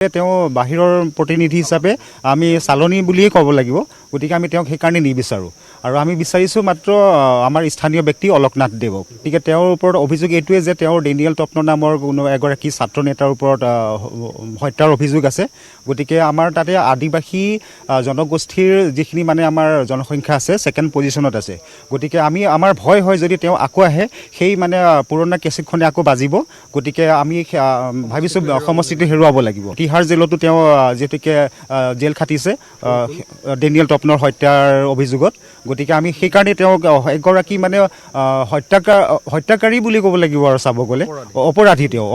তেওঁ বাহিৰৰ প্ৰতিনিধি হিচাপে আমি চালনী বুলিয়ে ক'ব লাগিব। গতিকে আমি তেওঁক সেইকাৰণে নিবিচাৰোঁ আৰু আমি বিচাৰিছোঁ মাত্ৰ আমাৰ স্থানীয় ব্যক্তি অলকনাথ দেৱক। গতিকে তেওঁৰ ওপৰত অভিযোগ এইটোৱে যে তেওঁৰ ডেনিয়েল তপন নামৰ কোনো এগৰাকী ছাত্ৰ নেতাৰ ওপৰত হত্যাৰ অভিযোগ আছে। গতিকে আমাৰ তাতে আদিবাসী জনগোষ্ঠীৰ যিখিনি মানে আমাৰ জনসংখ্যা আছে ছেকেণ্ড পজিশ্যনত আছে। গতিকে আমাৰ ভয় হয় যদি তেওঁ আকৌ আহে সেই মানে পুৰণা কেছেটখনে আকৌ বাজিব। গতিকে আমি ভাবিছোঁ সমষ্টিটো হেৰুৱাব লাগিব। তিহাৰ জেলতো তেওঁ যিহেতুকে জেল খাটিছে ডেনিয়েল তপনৰ হত্যাৰ অভিযোগত। গতিকে আমি সেইকাৰণে তেওঁক এগৰাকী মানে হত্যাকাৰী বুলি ক'ব লাগিব আৰু চাব গ'লে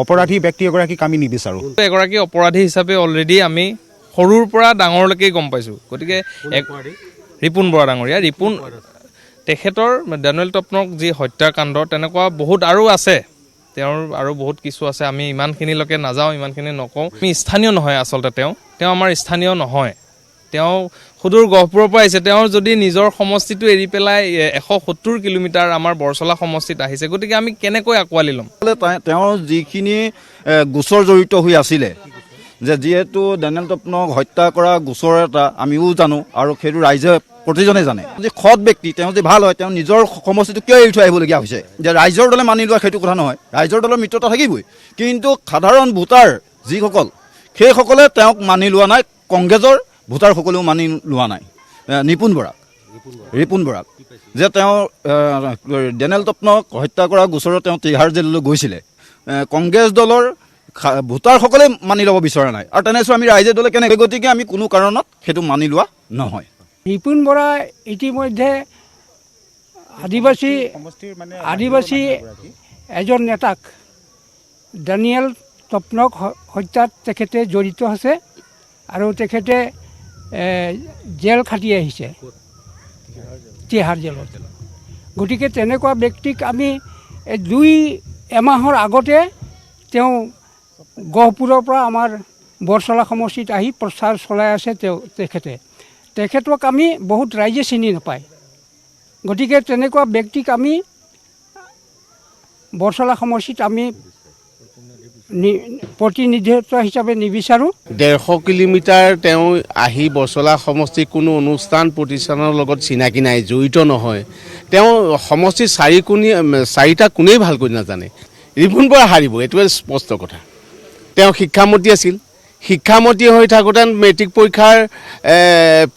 অপৰাধী ব্যক্তি এগৰাকীক আমি নিবিচাৰোঁ। এগৰাকী অপৰাধী হিচাপে অলৰেডি আমি সৰুৰ পৰা ডাঙৰলৈকে গম পাইছোঁ। গতিকে ৰিপুণ বৰা ডাঙৰীয়া তেখেতৰ ডেনিয়েল তপনক যি হত্যাকাণ্ড তেনেকুৱা বহুত আৰু আছে, তেওঁৰ আৰু বহুত কিছু আছে। আমি ইমানখিনিলৈকে নাযাওঁ, ইমানখিনি নকওঁ। আমি স্থানীয় নহয়, আচলতে তেওঁ আমাৰ স্থানীয় নহয়। তেওঁ সুদূৰ গহপুৰৰ পৰা আহিছে। তেওঁ যদি নিজৰ সমষ্টিটো এৰি পেলাই 170 কিলোমিটাৰ আমাৰ বৰচলা সমষ্টিত আহিছে, গতিকে আমি কেনেকৈ আঁকোৱালি ল'ম? তেওঁৰ যিখিনি গোচৰ জড়িত হৈ আছিলে, যে যিহেতু ডেনিয়েল তপনক হত্যা কৰা গোচৰ এটা আমিও জানো আৰু সেইটো ৰাইজে প্ৰতিজনে জানে। যি সৎ ব্যক্তি, তেওঁ যে ভাল হয়, তেওঁ নিজৰ সমষ্টিটো কিয় এৰি থৈ আহিবলগীয়া হৈছে? যে ৰাইজৰ দলে মানি লোৱা সেইটো কথা নহয়, ৰাইজৰ দলৰ মিত্ৰতা থাকিবই, কিন্তু সাধাৰণ ভোটাৰ যিসকল সেইসকলে তেওঁক মানি লোৱা নাই। কংগ্ৰেছৰ ভোটাৰসকলেও মানি লোৱা নাই ৰিপুণ বৰাক যে তেওঁ ডেনিয়েল তপনক হত্যা কৰা গোচৰত তেওঁ তিহাৰ জেললৈ গৈছিলে। কংগ্ৰেছ দলৰ ভোটাৰসকলে মানি ল'ব বিচৰা নাই আৰু তেনেস্থলত আমি ৰাইজে দলে কেনেকৈ? গতিকে আমি কোনো কাৰণত সেইটো মানি লোৱা নহয়। ৰিপুণ বৰা ইতিমধ্যে আদিবাসী এজন নেতাক ডেনিয়েল তপনক হত্যাত তেখেতে জড়িত আছে আৰু তেখেতে জেল খাটি আহিছে তিহাৰ জেলত। গতিকে তেনেকুৱা ব্যক্তিক আমি এমাহৰ আগতে তেওঁ গহপুৰৰ পৰা আমাৰ বৰচলা সমষ্টিত আহি প্ৰচাৰ চলাই আছে। তেখেতক আমি বহুত ৰাইজে চিনি নাপায়। গতিকে তেনেকুৱা ব্যক্তিক আমি বৰচলা সমষ্টিত আমি প্ৰতিনিধিত্ব হিচাপে নিবিচাৰোঁ। 150 কিলোমিটাৰ তেওঁ আহি বৰচলা সমষ্টিৰ কোনো অনুষ্ঠান প্ৰতিষ্ঠানৰ লগত চিনাকি নাই, জড়িত নহয়। তেওঁ সমষ্টিৰ চাৰিটা কোনেই ভালকৈ নাজানে। ৰিপুণ বৰা হাৰিব, এইটোৱে স্পষ্ট কথা। তেওঁ শিক্ষামন্ত্ৰী আছিল, শিক্ষামন্ত্ৰী হৈ থাকোঁতে মেট্ৰিক পৰীক্ষাৰ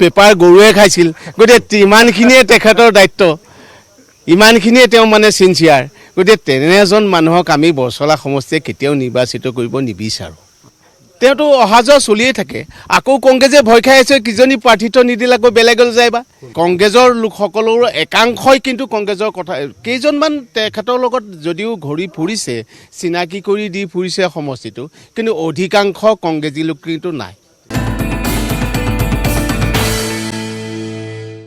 পেপাৰ গৰুৱে খাইছিল। গতিকে ইমানখিনিয়ে তেখেতৰ দায়িত্ব, ইমানখিনিয়ে তেওঁ মানে চিনচিয়াৰ। গতিকে তেনে এজন মানুহক আমি বৰচলা সমষ্টিয়ে কেতিয়াও নিৰ্বাচিত কৰিব নিবিচাৰোঁ। তেওঁতো অহা যোৱা চলিয়ে থাকে। আকৌ কংগ্ৰেছে ভয় খাই আছে, কিজনী প্ৰাৰ্থিত্ব নিদিলে আকৌ বেলেগলৈ যায় বা। কংগ্ৰেছৰ লোকসকলৰ একাংশই কিন্তু কংগ্ৰেছৰ কথা, কেইজনমান তেখেতৰ লগত যদিও ঘূৰি ফুৰিছে, চিনাকি কৰি দি ফুৰিছে সমষ্টিটো, কিন্তু অধিকাংশ কংগ্ৰেছী লোক কিন্তু নাই।